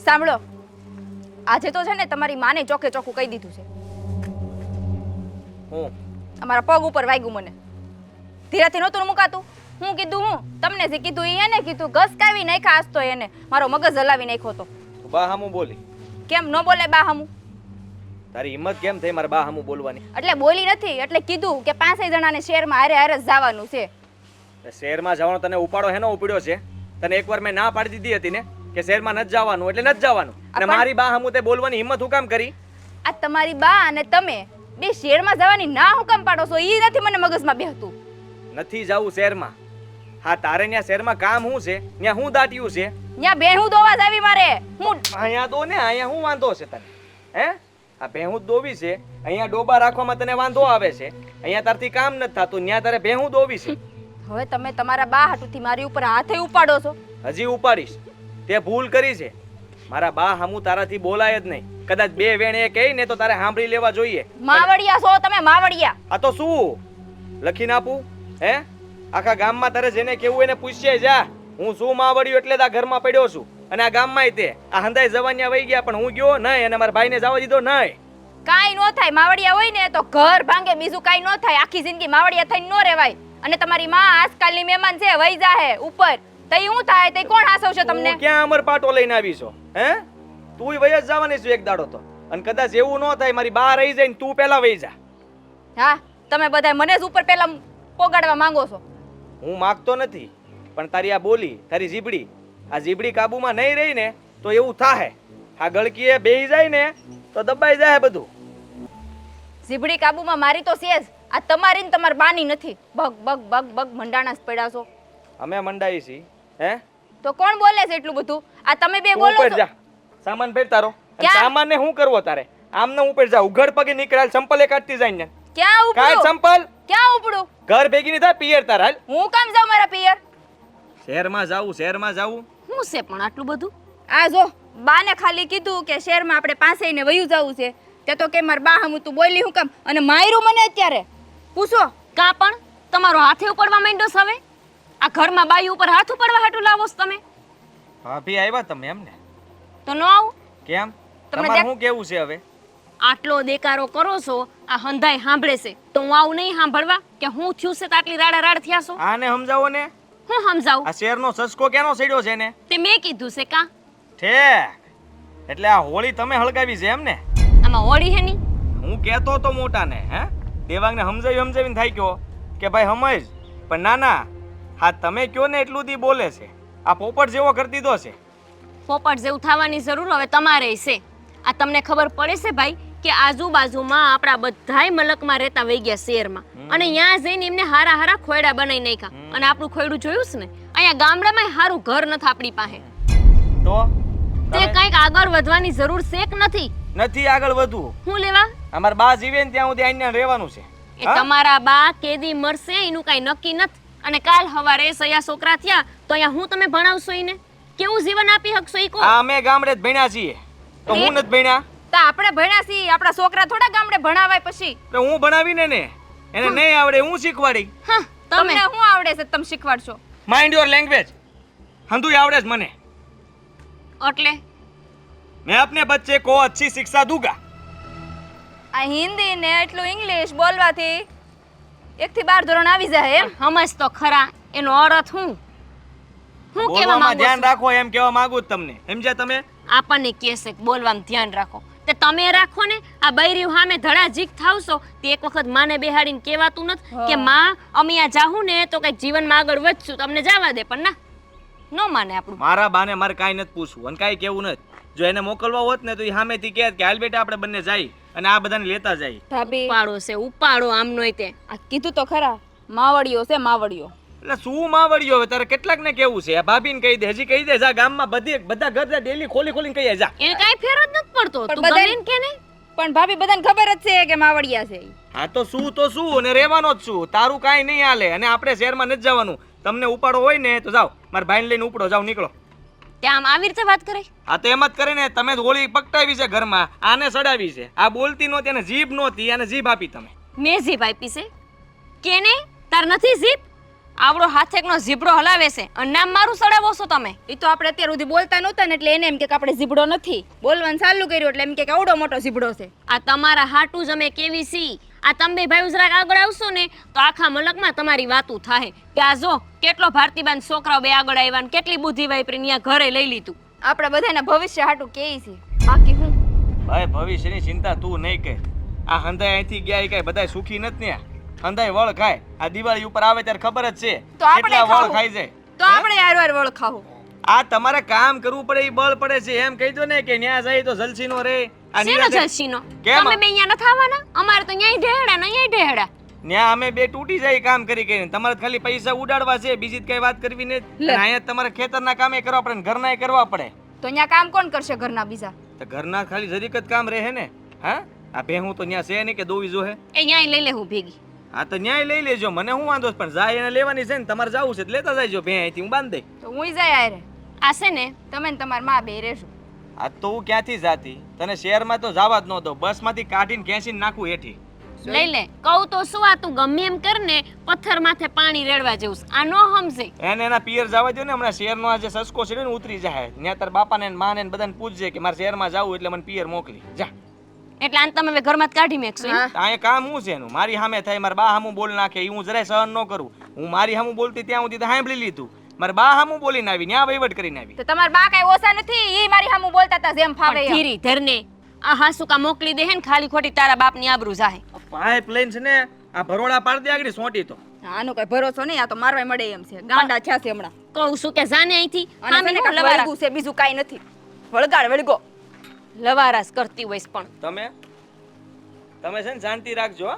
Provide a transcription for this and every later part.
સાંભળો, આજે તો છે ને તમારી માને ચોકે ચોખ્ખું કહી દીધું છે. હું અમારા પગ ઉપર વાગ્યું મને. ધીરેથી નહોતું મુકાતું. હું કીધું હું તમને જે કીધું એને કીધું, ઘસકાવી નાખ્યા આજ તો એને. મારો મગજ હલાવી નાખ્યો તો. તું બા હામું બોલી? કેમ ન બોલે બા હામું? તારી હિંમત કેમ થઈ મારા બા હામું બોલવાની? એટલે બોલી નથી, એટલે કીધું કે 5 જણાને શહેરમાં હારે હારે જવાનું છે. શહેરમાં જવાનો તને ઉપાડો હેનો ઉપડ્યો છે? તને એકવાર મેં ના પાડી દીધી હતી ને કે શહેરમાં નથી જવાનું એટલે નથી જવાનું, અને મારી બા હામું તે બોલવાની હિંમત હું કામ કરી? આ તમારી બા અને તમે બે શહેરમાં જવાની ના હું કામ પાડો છો? ઈ નથી મને મગજમાં બેહતું. નથી જાવું શહેરમાં. હા, તારે ત્યાં શહેરમાં કામ શું છે? ત્યાં હું દાટ્યું છે? ત્યાં બેહું દોવા જાવી મારે. હું અહીંયા દો ને, અહીંયા હું વાંધો છે તને? હે, આ ભેહું દોવી છે, અહીંયા ડોબા રાખવામાં તને વાંધો આવે છે, અહીંયા તારથી કામ નથી થતું, ત્યાં તારે ભેહું દોવી છે. હવે તમે તમારા બા હાટુથી મારી ઉપર હાથે ઉપાડો છો. હજી ઉપાડીશ? તે ભૂલ કરી છે. મારા બા હામું તારાથી બોલાય જ નહીં. કદાચ બે વેણ એ કહે ને તો તારે સાંભળી લેવા જોઈએ. માવડિયા છો તમે, માવડિયા. આ તો શું લખીને આપું? હે, આખા ગામમાં તારે જેને કેવું એને પૂછશે જા. હું શું માવડ્યું એટલે આ ઘરમાં પડ્યો છું, અને આ ગામમાં તે આ હંધાઈ જવાનિયા વહી ગયા, પણ હું ગયો નહીં અને મારા ભાઈને જવા દીધો નહીં. કાઈ નો થાય. માવડિયા હોય ને તો ઘર ભાંગે, બીજું કાઈ નો થાય. આખી જિંદગી માવડિયા થઈને નો રહેવાય. અને તમારી માં આજકાલની મહેમાન છે, વહી જાહે ઉપર. તઈ હું થાય તઈ કોણ હાસવશે તમને? તું ક્યાં અમર પાટો લઈને આવી છો? હે, તુંય વહી જ જવાની છું એક દાડો તો. અને કદાચ એવું ન થાય મારી બા રહી જાય ને તું પહેલા વહી જા. હા, તમે બધા મને જ ઉપર પહેલા પોગાડવા માંગો છો. હું માગતો નથી, પણ તારી આ બોલી, તારી જીબડી, આ જીબડી કાબુમાં નહીં રહી ને તો એવું થાહે. આ ગળકીએ બેહી જાય ને તો દબાઈ જાય બધું. જીબડી કાબુમાં મારી તો છે જ. આ તમારી ને તમારી બાની નથી. બગ બગ બગ બગ મંડાણા જ પડ્યા છો. અમે મંડાઈ છી. હે, તો કોણ બોલે છે એટલું બધું? આ તમે બે તું બોલો ઉપર છો. જા, સામાન ફેર તારો. અને ક્યાં? સામાન ને શું કરવો તારે? આમ ને ઉપર જા, ઉઘડ પગે નીકળાલ, સંપલે કાઢતી જાય ને. ક્યાં કાઢ ઉપડું? સંપલ. ક્યાં ઉપડું? ઘર ભેગી ની થાય પિયર તાર હાલ. હું કામ જાઉં મારા પિયર? શહેરમાં જાવું, શહેરમાં જાવું. શું છે પણ આટલું બધું? આ જો બાને ખાલી કીધું કે શહેરમાં આપણે પાસે ને વયું જવું છે, તે તો કે માર બા હમું તું બોલી હું કામ? અને માર્યું મને અત્યારે. પૂછો. કા પણ તમારો હાથે ઉપડવા માંડ્યો છે હવે? આ ઘરમાં બાઈ ઉપર હાથ ઉપાડવા હાટું લાવો છો તમે? ભાભી આવ્યા તમે એમ ને? તો ન આવું? કેમ? તમે તમારે દેખ- શું કેવું છે હવે? આટલો દેકારો કરો છો, આ હંધાઈ સાંભળે છે તો હું આવું નહીં સાંભળવા કે હું થયું છે તો આટલી રાડા રાડ થયા છો? આને સમજાવો ને. હું સમજાવું? આ શેરનો સસકો કેનો સડ્યો છે ને? તે મેં કીધું છે કા? ઠેક, એટલે આ હોળી તમે હળગાવી છે એમ ને? આમાં હોળી હે ની? હું કહેતો તો મોટાને, હે, દેવાંગને સમજાવીને થાય કયો કે ભાઈ સમજ, પણ ના ના, હા તમે કયો ને એટલું દી બોલે છે. આ પોપટ જેવો કરી દીધો છે. પોપટ જેવું થવાની જરૂર હવે તમારે છે. આ તમને ખબર પડે છે ભાઈ કે આજુબાજુમાં આપણા બધાય મલકમાં રહેતા વહી ગયા શહેરમાં, અને ત્યાં જઈને એમને હારા હારા ખોયડા બનાવી નાખ્યા. અને આપણું ખોયડું જોયું છે ને? અહીંયા ગામડામાં હારું ઘર નથી આપણી પાસે. તો તે કંઈક આગળ વધવાની જરૂર છે કે નથી? નથી આગળ વધવું. હું લેવા? અમારા બા જીવે ને ત્યાં સુધી અહીંયા રહેવાનું છે. એ તમારા બા કેદી મરશે એનું કઈ નક્કી નથી. અને કાલ હવારે સયા છોકરા થયા તો અહીંયા હું તમે ભણાવશો એને? કેવું જીવન આપી શકશો ઈ કો? આ અમે ગામડે જ ભણ્યા છીએ, તો હું નથી ભણ્યા? તો આપણે ભણ્યા છીએ, આપણા છોકરા થોડા ગામડે ભણાવાય પછી? તો હું ભણાવીને ને એને નહીં આવડે હું શીખવાડી. હા, તમને તમે શું આવડે છે તમે શીખવાડશો? Mind your language. હંધુય આવડે છે મને. એટલે मैं अपने बच्चे को अच्छी शिक्षा दूंगा. આ હિન્દી ને એટલું ઇંગ્લિશ બોલવાથી 1 થી 12 ધોરણ આવી જાય એમ? સમજ તો ખરા એનો અર્થ હું કેવા બોલવામાં માંગુ ધ્યાન છું? રાખો એમ કહેવા માંગુ છું તમને. સમજ્યા તમે? આપણને કહેશે કે બોલવામાં ધ્યાન રાખો, તે તમે રાખો ને. આ બૈરી સામે ધડાજીક થાવશો તે એક વખત માને બેહાડીને કહેવાતું નથી કે માં અમે આ જાહું ને તો કઈક જીવનમાં આગળ વધશું, તમને જવા દે. પણ ના, ન માને આપણું. મારા બાને મારે કાંઈ નથી પૂછવું અને કાંઈ કેવું નથી. જો એને મોકલવા હોત ને તો એ સામેથી કહે કે હાલ બેટા આપણે બંને જાય અને આ બધાને લેતા જાય. ભાભી ઉપાડો છે ઉપાડો આમનોય તે. આ કીધું તો ખરા, માવડિયો છે માવડિયો. એટલે શું માવડ્યો હવે તારે કેટલાક ને કેવું છે? આ ભાભીને કહી દે, હજી કહી દે, જા ગામમાં બધા ઘર ડેલી ખોલી ખોલીને કહીએ જા. એને કાંઈ ફેર જ નથી પડતો. પણ તું બધાય- ગમે ને કે નહીં? પણ ભાભી બધાને ખબર જ છે કે માવડિયા છે ઈ. હા તો શું અને રહેવાનો જ છું. તારું કાંઈ નહીં હાલે અને આપણે શહેરમાં નથી જવાનું. તમને ઉપાડો હોય ને તો જાઓ, મારા ભાઈને લઈને ઉપડો, જાઓ નીકળો. ત્યાં આમ આવી રીતે વાત કરે? આ તો એમ જ કરે ને, તમે હોળી પકટાવી છે ઘરમાં, આને સડાવી છે. આ બોલતી નહોતી અને જીભ નહોતી, આને જીભ આપી તમે. મેં જીભ આપી છે? કેને? તાર નથી જીભ? આવડો હાથેકનો ઝીબડો હલાવે છે અને નામ મારું સડાવો છો તમે. એ તો આપણે અત્યાર સુધી બોલતા નહોતા ને એટલે એને એમ કે આપણે ઝીબડો નથી બોલવાનું ચાલુ કર્યું એટલે એમ કે આવડો મોટો ઝીબડો છે. આ તમારા હાટું જ અમે કેવી સી. આ તમે બે ભાઈ જરાક આગળ આવશો ને તો આખા મલકમાં તમારી વાતું થાય કે આ જો કેટલો ભારતીબાન છોકરાઓ બે આગળ આવ્યા ને કેટલી બુદ્ધિ વાપરીને અહીંયા ઘરે લઈ લીધું. આપણે બધાના ભવિષ્ય હાટું કેઈ છે બાકી હું ભાઈ ભવિષ્યની ચિંતા તું નહીં કર. આ હંધાઈ અહીંથી ગયા એ કાંઈ બધાય સુખી નથી ને. હંધાઈ વળ ખાય. આ દિવાળી ઉપર આવે ત્યારે ખબર જ છે તો આપણે કેટલા વળ ખાવું. ખાઈ જાય. તો આપણે યાર વળ ખાવું. આ તમારે કામ કરવું પડે એ બળ પડે છે એમ કહી દો ને કે ન્યા જાય તો જલસીનો રે. આ શેનો નિરાંતે- જલસીનો? કેમ? તમે બે અહીંયા નથી આવવાના? અમારે તો ન્યાય ઢેડા ને અહીંયા ઢેડા. ન્યા અમે બે તૂટી જાય કામ કરી કરીને. તમારે તો ખાલી પૈસા ઉડાડવા છે બીજી જ કઈ વાત કરવી નહીં. લે. અને અહીંયા તમારે ખેતરના કામે કરવા પડે ને ઘરના કરવા પડે. તો અહીંયા કામ કોણ કરશે ઘરના બીજા? તો ઘરના ખાલી જરીક જ કામ રહે ને. હા આ ભેહું તો ન્યા છે નહીં કે દોવી જોહે. એ ન્યાય લઈ લેવું ભેગી. હા તો ન્યાય લઈ લેજો મને શું વાંધો છે પણ જાય એને લેવાની છે ને તમારે જવું છે તો લેતા જાયજો ભે અહીંથી હું બાંધી દઈ. તો હું જાય આરે આ છે ને તમે ને તમાર માં બે રહેશું. આ તો હું ક્યાંથી જાતી તને શહેરમાં તો જવા જ ન દો બસમાંથી કાઢીને ખેંચીને નાખું હેઠી. લઈ લે. કહું તો શું આ તું ગમે એમ કર ને પથ્થર માથે પાણી રેડવા જેવું છે. આ નો સમજે. એને એના પિયર જવા દો ને હમણાં શહેરનો આ જે સસકો છે ને ઉતરી જાય ત્યાં તાર બાપાને ને માને ને બધાને પૂછજે કે મારે શહેરમાં જવું એટલે મને પિયર મોકલી જા. એટલે આને તમે હવે ઘરમાં જ કાઢી મેકશો એમ? હા. અહીંયા કામ શું છે એનું મારી સામે થાય મારા બા સામું બોલ નાખે એ હું જરાય સહન ન કરું. હું મારી સામું બોલતી ત્યાં સુધી તો સાંભળી લીધું. મારા બા સામું બોલીને આવી ન્યા વહીવટ કરીને આવી. તો તમાર બા કાઈ ઓછા નથી ઈ મારી સામું બોલતા હતા જેમ ફાવે પણ એમ. ધીરી ધરને આ હાસુકા મોકલી દે હે ને ખાલી ખોટી તારા બાપની આબરૂ જાહે. પાઇપલાઇન છે ને આ ભરોડા પાડી દે આગળ સોંટી તો. આનો કઈ ભરોસો નહીં આ તો મારવાય મળે એમ છે ગાંડા થયા છે હમણાં. કહું છું કે જાને અહીંથી અને છે આમી ને હું કાંઈક લવારા વળગું છે બીજું કાઈ નથી. વળગાડ વળગો. લવારાસ કરતી હોઈશ પણ તમે છે ને શાંતિ રાખજો હો.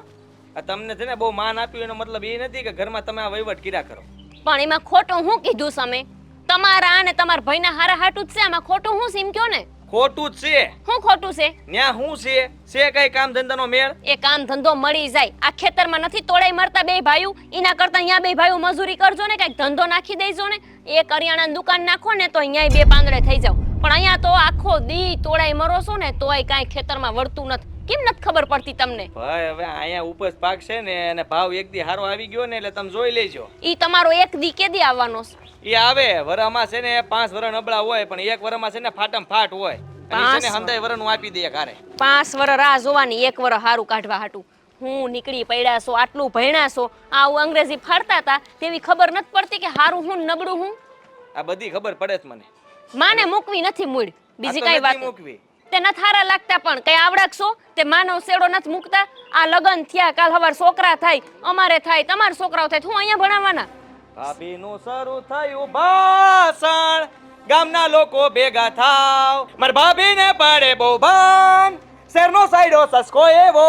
આ તમને છે ને બહુ માન આપ્યું એનો મતલબ એ નથી કે ઘરમાં તમે આ વહીવટ કર્યા કરો. પણ એમાં ખોટું હું કીધું તમે? તમારા અને તમારા ભાઈના હારા હાટું જ છે. આમાં ખોટું હું છે એમ કયો ને? ખોટું જ છે. હું ખોટું છે? ન્યા શું છે કઈ કામ ધંધાનો મેળ? એ કામ ધંધો મળી જાય. આ ખેતરમાં નથી તોડાઈ મરતા બે ભાઈઓ? એના કરતા અહીંયા બે ભાઈઓ મજૂરી કરજો ને કઈક ધંધો નાખી દેજો ને. એ કરિયાણાની દુકાન નાખો ને તો અહીંયા બે પાંદડે થઈ જાવ. પણ અહીંયા તો આખો દી તોડાઈ મરો છો ને તોય કાંઈ ખેતરમાં વળતું નથી. કેમ નથી ખબર પડતી તમને? ભાઈ હવે અહીંયા ઉપજ પાક છે ને અને ભાવ એક દી હારો આવી ગયો ને એટલે તમે જોઈ લેજો. ઈ તમારો એક દી કેદી આવવાનો છે? એ આવે વરમાં છે ને 5 વર નબળા હોય પણ એક વરમાં છે ને ફાટમ ફાટ હોય. અને ઈ છે ને 5 હંધાય વરનું આપી દે ઘરે. 5 વર રાહ જોવાની 1 વર હારું કાઢવા હાટું. હું નીકળી પડ્યા છો આટલું ભણ્યા છો આવું અંગ્રેજી ફાડતા હતા તેવી ખબર નથી પડતી કે હારું હું નબળું હું. આ બધી ખબર પડે જ મને. માને મૂકવી નથી મૂળ બીજી આ તો કઈ નથી વાત મૂકવી. તે નથી હારા લાગતા પણ કઈ આવડાકશો તે માનવ શેડો નથી મૂકતા. આ લગન થયા કાલ હવાર છોકરા થાય અમારે થાય તમારા છોકરાઓ થાય હું અહીંયા ભણાવવાના. ભાભીનું શરૂ થયું ભાષણ ગામના લોકો ભેગા થાવ માર ભાભીને પડે બહુ ભાન શેરનો સાઈડો સસકો એવો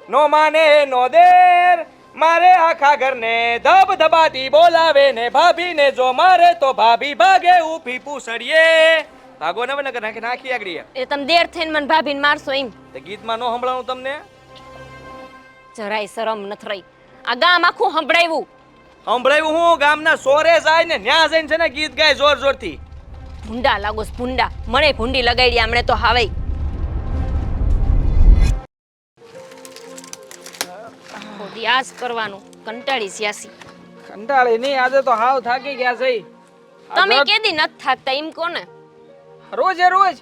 નો માને નો દેર મારે આખા ઘરને ધબધબાટી બોલાવે ને ભાભીને જો મારે તો ભાભી ભાગે ઊભી પૂછડીએ ભાગો ને વનકર નાખી નાખી આગળ એ તમે દેર થઈને મને ભાભીને મારશો એમ? તે ગીતમાં નો સંભળાવું તમને જરાય શરમ નથી રહી. આ ગામ આખું સંભળાવ્યું. સંભળાયું હું ગામના સોરે જાય ને ન્યા જઈને છે ને ગીત ગાય જોર જોરથી. ભૂંડા લાગો છો, ભૂંડા. મને ભૂંડી લગાડી હમણે તો હાવે. ખોદી આજ કરવાનું કંટાળી સ્યાસી. કંટાળી નહીં આજે તો હાવ થાકી ગયા છે તમે કેદી નથી થાકતા એમ કોને? રોજે રોજ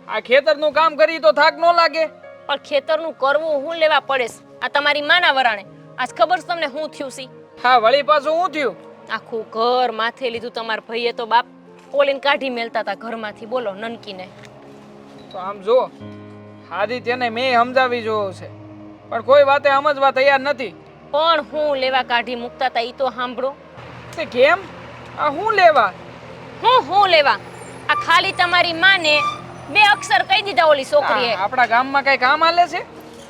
આ ખેતરનું કામ કરી તો થાક ન લાગે. પણ ખેતરનું કરવું હું લેવા પડે છે? આ તમારી માના વરાણે આજ ખબર છે તમને હું થયું છે? હા વળી પાછું હું થયું? આખું ઘર માથે લીધું તમારા ભાઈએ તો બાપ ઓલીને કાઢી મેલતા હતા ઘરમાંથી. બોલો નનકીને તો આમ જો આદિત્યને મેં સમજાવી જોયો છે પણ કોઈ વાતે સમજવા તૈયાર નથી. પણ હું લેવા કાઢી મૂકતા હતા ઈ તો સાંભળો. તે કેમ આ હું લેવા? હું લેવા? આ ખાલી તમારી માને 2 અક્ષર કહી દીધા ઓલી છોકરીએ. આપણા ગામમાં કઈ કામ હાલે છે?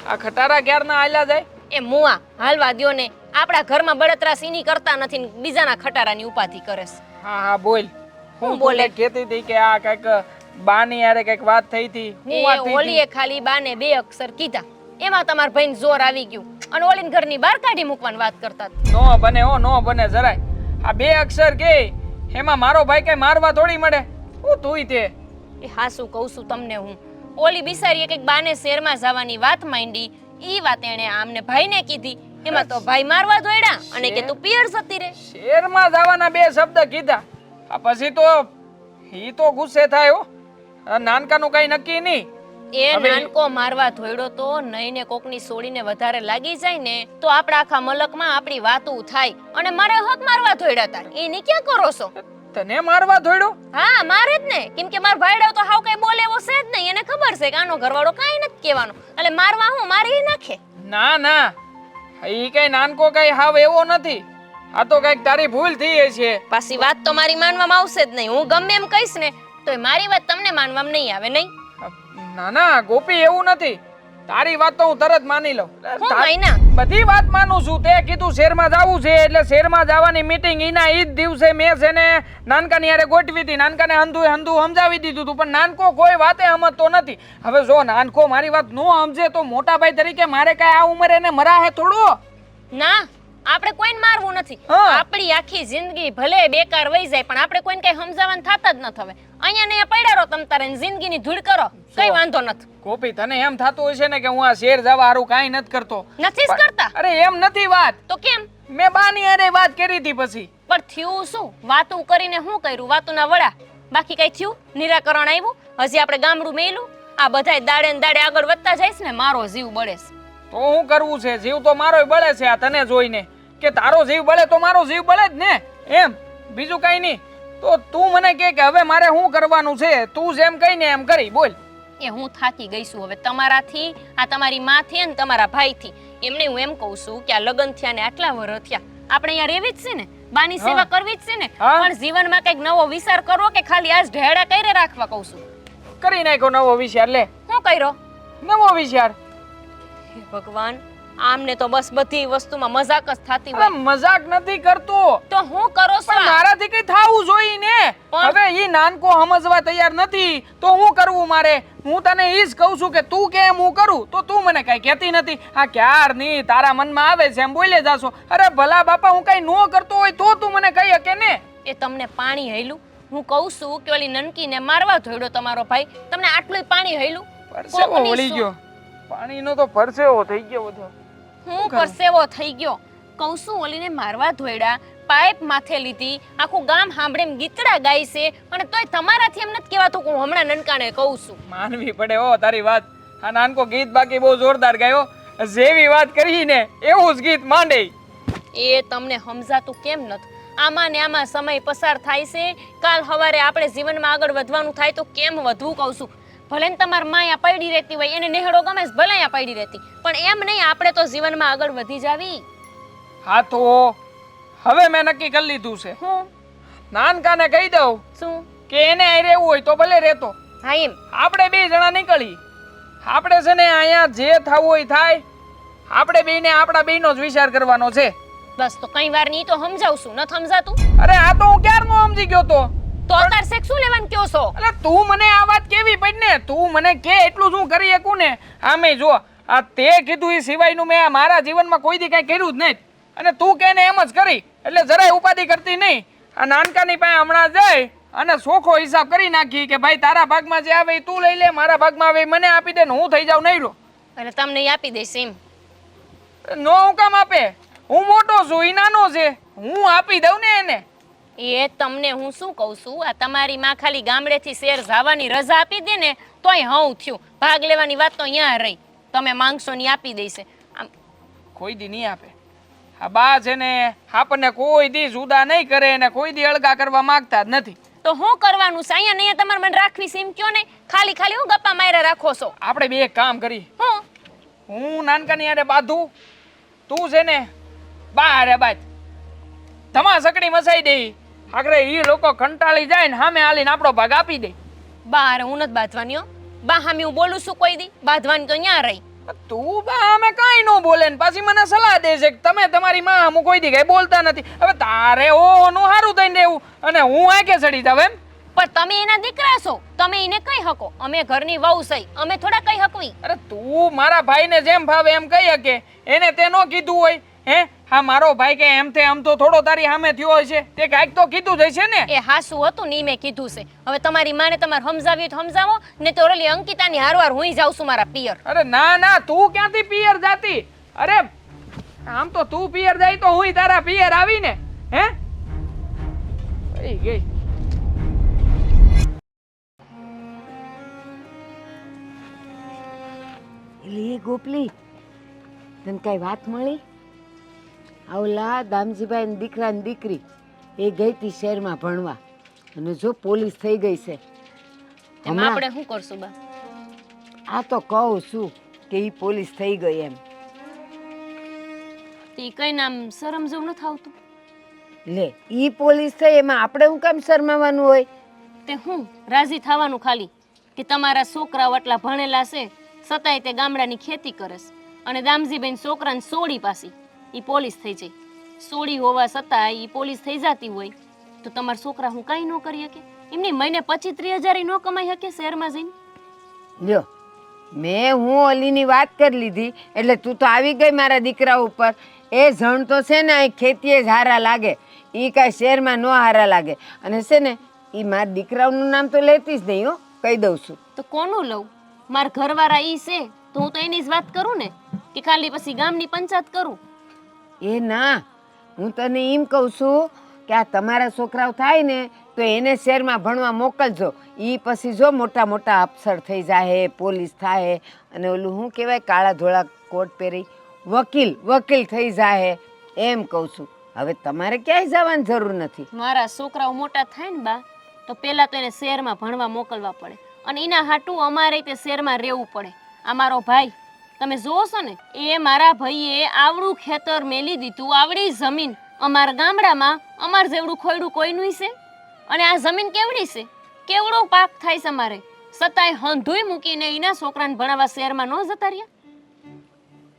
આ ખટારા ક્યારના હાલ્યા જાય? એ મુઆ હાલવા દ્યો ને. આપણા ઘરમાં બળતરા સીની કરતા નથી ને બીજાના ખટારાની ઉપાધિ કરે છે. હા હા બોલ. હું બોલે? કહેતી હતી કે આ કઈક બાની યારે કઈક વાત થઈ હતી. હું વાત એ થઈ ઓલીએ ખાલી બાને 2 અક્ષર કીધા એમાં તમારા ભાઈને જોર આવી ગયું અને ઓલીને ઘરની બહાર કાઢી મૂકવાની વાત કરતા હતા. નો બને હો નો બને જરાય. આ 2 અક્ષર કે એમાં મારો ભાઈ કઈ મારવા થોડી મળે. હું તુંય તે એ હાસું કહું છું તમને હું. ઓલી બિસારીએ કંઈક બાને શહેરમાં જવાની વાત માંડી. ઈ વાત એણે આમને ભાઈને કીધી એમાં તો ભાઈ મારવા દોડ્યા અને કે તું પિયર જતી રે. શેરમાં જવાના બે શબ્દ કીધા. આ પછી તો ઈ તો ગુસ્સે થાય હો. આ નાનકાનું કઈ નક્કી નહીં. એ હવે- નાનકો મારવા ધોયડો તો નહીં ને કોકની સોડીને વધારે લાગી જાય ને તો આપણા આખા મલકમાં આપણી વાતો થાય અને મારે હક મારવા ધોયડા હતા. એની ક્યાં કરો છો? તને મારવા ધોડ્યો? હા મારે જ ને, કેમ કે માર ભાઈડો તો હાવ કઈ બોલે એવો છે જ નહીં. એને ખબર છે કે આનો ઘરવાળો કાંઈ નથી કહેવાનો એટલે મારવા હું મારી નાખે. ના ના, ઈ કઈ નાનકો કઈ હાવ એવો નથી. આ તો કઈક તારી ભૂલ થઈ છે. પાછી વાત તો મારી માનવામાં આવશે જ નહીં. હું ગમે એમ કહીશ ને તો મારી વાત તમને માનવામાં નહીં આવે નહીં. ના ના ગોપી, એવું નથી. તારી વાત તો હું તરત માની લઉં. હું માયના બધી વાત માનું છું. તે કીધું શહેરમાં જાવું છે એટલે શહેરમાં જવાની મીટિંગ ઈના ઈ જ દિવસે મેં છે ને નાનકાની હારે ગોઠવી હતી. નાનકાને હંધુ સમજાવી દીધું હતું, પણ નાનકો કોઈ વાતે સમજતો નથી. હવે જો નાનકો મારી વાત નો સમજે તો મોટા ભાઈ તરીકે મારે કઈ આ ઉંમરે એને મરાહે થોડું. ના, આપણે કોઈને મારવું નથી. હા. આપણી આખી જિંદગી ભલે બેકાર વહી જાય પણ આપણે કોઈને કઈ સમજાવવાનું થતા જ નથી. હવે અહીંયા ને અહીંયા પડ્યા રહો તમ તારે ને જિંદગીની ધૂળ કરો, કઈ વાંધો નથી. ગોપી, તને એમ થતું હશે ને કે હું આ શેર જવા હારું કાંઈ નથી કરતો. નથી જ કરતા અરે એમ નથી વાત. તો કેમ? મેં બાની હારે વાત કરી હતી પછી. પણ થયું શું? વાતું કરીને શું કર્યું? વાતુના વડા બાકી કઈ થયું? નિરાકરણ આવ્યું? હજી આપણે ગામડું મેલું? આ બધાય દાડે ને દાડે આગળ વધતા જઈશ ને મારો જીવ બળે છે. તો શું કરવું છે? જીવ તો મારોય બળે છે. આ તને જોઈને કે તારો જીવ બળે તો મારો જીવ બળે જ ને. એમ બીજું કઈ નહીં. તો તું મને કે હવે મારે શું કરવાનું છે? તું જેમ કહી ને એમ કરી બોલ. એ હું થાકી ગઈ છું હવે તમારાથી, આ તમારી માથી અને તમારા ભાઈથી. એમને હું એમ કહું છું કે આ લગ્ન થયા ને આટલા વર્ષ થયા, આપણે અહીંયા રહેવી જ છે ને, બાની સેવા કરવી જ છે ને, હા. પણ જીવનમાં કંઈક નવો વિચાર કરવો કે ખાલી આજ ઢેડા કઈને રાખવા કહું છું. કરી નાખ્યો નવો વિચાર. લે શું કર્યો? નવો વિચાર. હે ભગવાન, આમને તો બસ બધી વસ્તુમાં મજાક જ થતી અરે હોય. મજાક નથી કરતો, તો હું કરો છો પણ આ? મારાથી કઈ થાવું જોઈએ ને. પણ- હવે ઈ નાનકો સમજવા તૈયાર નથી તો હું કરવું મારે? હું તને ઈ જ કહું છું કે તું કે એમ હું કરું તો તું મને કઈ કહેતી નથી. આ ક્યારની તારા મનમાં આવે છે એમ બોલે જાશો. અરે ભલા બાપા, હું કઈ નો કરતો હોય તો તું મને કહી શકે ને. એ તમને પાણી હૈલું? હું કહું છું કે ઓલી નનકીને મારવા ધોડ્યો તમારો ભાઈ, તમને આટલું પાણી હૈલું? પરસેવો કોકની વળી શું? ગયો. પાણીનો તો પરસેવો થઈ ગયો બધો. હું પરસેવો થઈ ગયો. કહું છું ઓલીને મારવા ધોયડા, પાઇપ માથે લીધી, આખું ગામ સાંભળે એમ ગીતડા ગાય છે અને તોય તમારાથી એમ નથી કહેવાતું કે હું હમણાં નનકાને કહું છું. માનવી પડે હો તારી વાત. આ નાનકો ગીત બાકી બહુ જોરદાર ગાયો. જેવી વાત કરી ને એવું જ ગીત માંડે. એ તમને સમજાતું કેમ નથી? આમાં ને આમાં સમય પસાર થાય છે. કાલ સવારે આપણે જીવનમાં આગળ વધવાનું થાય તો કેમ વધવું કહું છું. ભલે ને તમારી માયા પડી રહેતી હોય, એને નેહડો ગમે છે, ભલે અહીંયા પડી રહેતી, પણ એમ નહીં, આપણે તો જીવનમાં આગળ વધી જાવી. હા તો હવે મેં નક્કી કરી લીધું છે. હું નાનકાને કહી દઉં શું? કે એને અહીં રહેવું હોય તો ભલે રહેતો. હા એમ. આપણે બે જણા નીકળી. આપણે છે ને અહીંયા જે થવું હોય થાય. આપણે બેને આપણા બેનો જ વિચાર કરવાનો છે. બસ તો કઈ વાર નહીં તો સમજાવશું, ન સમજાતું અરે આ તો હું ક્યારનો સમજી ગયો તો. તો અત્યારે શેક શું લેવાનું કયો છો? અરે તું મને આ વાત કેવી પડી ને. તું મને કે એટલું શું કરી શકું ને. આમે જો આ તે કીધું એ સિવાયનું મેં મારા જીવનમાં કોઈ દી કઈ કર્યું જ નહીં. અને તું કે ને એમ જ કરી એટલે જરાય ઉપાધિ કરતી નહીં. આ નાનકાની પાસે હમણાં જઈ અને સોખો હિસાબ કરી નાખી કે ભાઈ તારા ભાગમાં જે આવે એ તું લઈ લે, મારા ભાગમાં આવે એ મને આપી દે ને હું થઈ જાઉં નહીં રહો. એટલે તમને ઈ આપી દઈશ એમ? નો હું કામ આપે? હું મોટો છું, ઈ નાનો છે, હું આપી દઉં ને એને. એ તમને હું શું કહું છું, આ તમારી માં ખાલી ગામડેથી શેર જવાની રજા આપી દે ને તોય હઉ થયું. ભાગ લેવાની વાત તો અહીંયા રહી. તમે માંગશો ની આપી દઈશે. આમ કોઈ દી નહીં આપે. આ બા છે ને આપણને કોઈ દી જુદા નહીં કરે ને કોઈ દી અળગા કરવા માંગતા જ નથી. તો શું કરવાનું છે? અહીંયા નહીં તમારે મને રાખવી છે એમ કયો ને. ખાલી ખાલી હું ગપ્પા માર્યા રાખો છો? આપણે બે એક કામ કરી. હું હું નાનકાની હારે બાંધું, તું છે ને બા હારે બાજ. ધમા સકડી મસાઈ દે. આગળ ઈ લોકો કંટાળી જાય ને સામે હાલીને આપણો ભાગ આપી દે. બહાર હું નથી બાંધવાની હો. બા હામી હું બોલું છું કોઈ દી? બાંધવાની તો અહીંયા રહી. તું બા અમે કાંઈ ન બોલે ને પાછી મને સલાહ દે છે કે તમે તમારી માં અમુક કોઈ દી કઈ બોલતા નથી. હવે તારે ઓનું સારું થઈને રહેવું અને હું આંખે ચડી જાવ એમ. પણ તમે એના દીકરા છો, તમે એને કઈ હકો? અમે ઘરની વહુ સહી, અમે થોડા કઈ હકવી? અરે તું મારા ભાઈને જેમ ભાવે એમ કહી શકે. એને તે નો કીધું હોય હે? હા મારો ભાઈ કે એમ તે આમ તો થોડો તારી સામે થયો હોય છે, તે કાંઈક તો કીધું જ હશે ને. એ હાસુ હતું ની મેં કીધું છે. હવે તમારી માને તમારે સમજાવી તો સમજાવો ને તો ઓલી અંકિતાની હારવાર હું જાઉં છું મારા પિયર. અરે ના ના, તું ક્યાંથી પિયર જાતી? અરે આમ તો તું પિયર જાય તો હુંય તારા પિયર આવીને હે થઈ ગઈ. એટલે એ ગોપલી તને કઈ વાત મળી? આવલા દામજીભાઈ ને દીકરા ને દીકરી એ ગઈ હતી શહેરમાં ભણવા અને જો પોલીસ થઈ ગઈ છે. એમાં આપણે શું કરશું બા? આ તો કહું છું કે ઈ પોલીસ થઈ ગઈ એમ. તે કઈ નામ શરમ જેવું નથી આવતું? લે ઈ પોલીસ થઈ એમાં આપણે હું કામ શરમાવાનું હોય? તે હું રાજી થવાનું ખાલી કે તમારા છોકરાઓ આટલા ભણેલા છે છતાંય તે ગામડાની ખેતી કરે છે અને દામજીબેન છોકરાને સોડી પાસી ઈ પોલીસ થઈ જાય. સોડી હોવા છતાં ઈ પોલીસ થઈ જતી હોય તો તમારા છોકરા હું કાંઈ ન કરી શકે? એમની મહિને 25-30 હજાર ન કમાઈ શકે શહેરમાં જઈને? લ્યો મેં હું ઓલીની વાત કરી લીધી એટલે તું તો આવી ગઈ મારા દીકરા ઉપર. એ જણ તો છે ને અહીં ખેતીએ જ હારા લાગે, એ કાંઈ શહેરમાં ન હારા લાગે. અને છે ને એ મારા દીકરાઓનું નામ તો લેતી જ નહીં હો, કહી દઉં છું. તો કોનું લઉં? મારા ઘરવાળા ઈ છે તો હું તો એની જ વાત કરું ને કે ખાલી પછી ગામની પંચાયત કરું? એ ના, હું તને એમ કહું છું કે આ તમારા છોકરાઓ થાય ને તો એને શહેરમાં ભણવા મોકલજો. એ પછી જો મોટા મોટા અફસર થઈ જાય, પોલીસ થાય અને ઓલું શું કહેવાય કાળા ધોળા કોટ પહેરી વકીલ થઈ જાય એમ કહું છું. હવે તમારે ક્યાંય જવાની જરૂર નથી. મારા છોકરાઓ મોટા થાય ને બા તો પહેલા તો એને શહેરમાં ભણવા મોકલવા પડે અને એના હાટું અમારે તે શહેરમાં રહેવું પડે. આ મારો ભાઈ તમે જોવો છો ને, એ મારા ભાઈએ આવડું ખેતર મેલી દીધું, આવડી જમીન અમારા ગામડામાં અમાર જેવડું ખોયડું કોઈનું છે. અને આ જમીન કેવડી છે, કેવડો પાક થાય છે અમારે, છતાંય હંધુય મૂકીને એના છોકરાને ભણાવવા શહેરમાં ન જતા રહ્યા.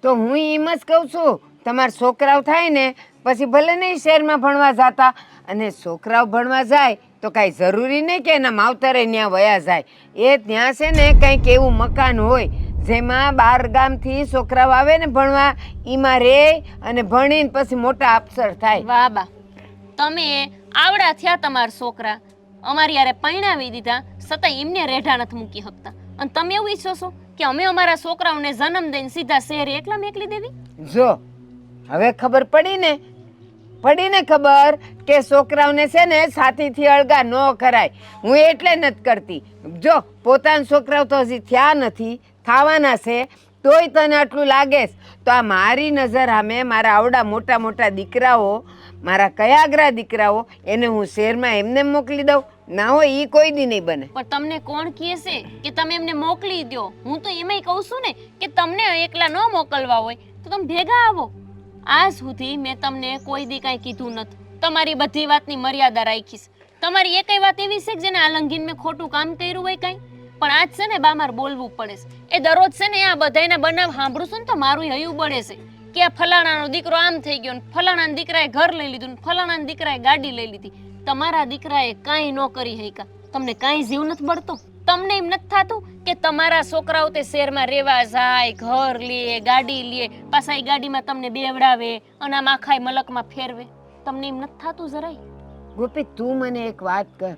તો હું એમ જ કહું છું તમારા છોકરાઓ થાય ને પછી ભલે નહીં શહેરમાં ભણવા જતા, અને છોકરાઓ ભણવા જાય તો કાંઈ જરૂરી નહીં કે એના માવતરે ત્યાં વયા જાય. એ ત્યાં છે ને કંઈક એવું મકાન હોય જેમાં 12 ગામથી છોકરાઓ આવે ને ભણવા, એમાં રહે અને ભણીને પછી મોટા અફસર થાય. વાહ બા, તમે આવડા થયા તમારા છોકરા, અમારી યારે પરણાવી દીધા છતાંય એમને રેઢા નથી મૂકી શકતા. અને તમે એવું ઈચ્છો છો કે અમે અમારા છોકરાઓને જન્મ દઈને સીધા શહેરે એકલા મેકલી દેવી? જો હવે ખબર પડી ને ખબર કે છોકરાઓને છે ને સાથીથી અળગા ન કરાય. હું એટલે નથી કરતી. જો પોતાના છોકરાઓ તો હજી થયા નથી, થવાના છે, તોય તને આટલું લાગે તો આ મારી નજર સામે મારા આવડા મોટા મોટા દીકરાઓ, મારા કયાગરા દીકરાઓ, એને હું શહેરમાં એમને મોકલી દઉં? ના હોય, ઈ કોઈ દી નહીં બને. પણ તમને કોણ કહે છે કે તમે એમને મોકલી દો? હું તો એમાંય કહું છું ને કે તમને એકલા ન મોકલવા હોય તો તમે ભેગા આવો. આજ સુધી મેં તમને કોઈ દી કાંઈ કીધું નથી. તમારી બધી વાતની મર્યાદા રાખીશ. તમારી એકય વાત એવી છે કે જેને આ લંઘીને મેં ખોટું કામ કર્યું હોય કાંઈ? પણ આજ છે ને બા મારે બોલવું પડે છે. એ દરરોજ છે ને આ બધાયના બનાવ સાંભળું છું ને તો મારું હૈયું બળે છે કે આ ફલાણાનો દીકરો આમ થઈ ગયો, ફલાણાના દીકરાએ ઘર લઈ લીધું, ફલાણાના દીકરાએ ગાડી લઈ લીધી. તમારા દીકરાએ કાંઈ ન કરી હૈકા. તમને કાંઈ જીવ નથી બળતો? તમને એમ નથી થતું કે તમારા છોકરાઓ તે શહેરમાં રહેવા જાય, ઘર લે, ગાડી લે, પાછા એ ગાડીમાં તમને બેવડાવે અને આમ આખાય મલકમાં ફેરવે? તમને એમ નથી થતું જરાય? ગોપી તું મને એક વાત કર,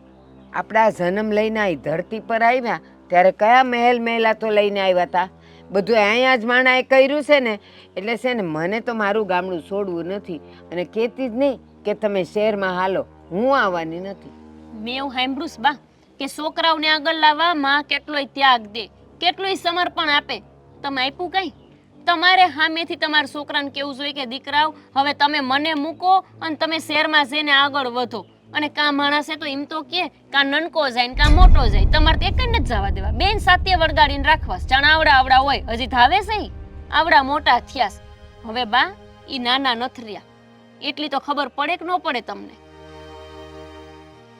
આપણા જન્મ લઈને આ ધરતી પર આવ્યા ત્યારે કયા મહેલ મહેલાતો લઈને આવ્યા હતા? બધું અહીંયા જ માણાએ કર્યું છે ને. એટલે છે ને મને તો મારું ગામડું છોડવું નથી અને કહેતી જ નહીં કે તમે શહેરમાં હાલો, હું આવવાની નથી. મેં એવું સાંભળ્યું છે બા કે છોકરાઓને આગળ લાવવા માં કેટલોય ત્યાગ દે, કેટલોય સમર્પણ આપે. તમે આપ્યું કઈ? તમારે સામેથી તમારા છોકરાને કેવું જોઈએ કે દીકરાઓ હવે તમે મને મૂકો અને તમે શહેરમાં જઈને આગળ વધો. અને કા માણસે તો એમ તો કે કા નનકો જાય ને કા મોટો જાય, તમારે તો એક જ નથી જવા દેવા. બેન સાથે વળગાડીને રાખવા. જાણ આવડા હોય, હજી ધાવે છે આવડા મોટા થયા. હવે બા ઈ નાના નથી રહ્યા, એટલી તો ખબર પડે કે ન પડે તમને?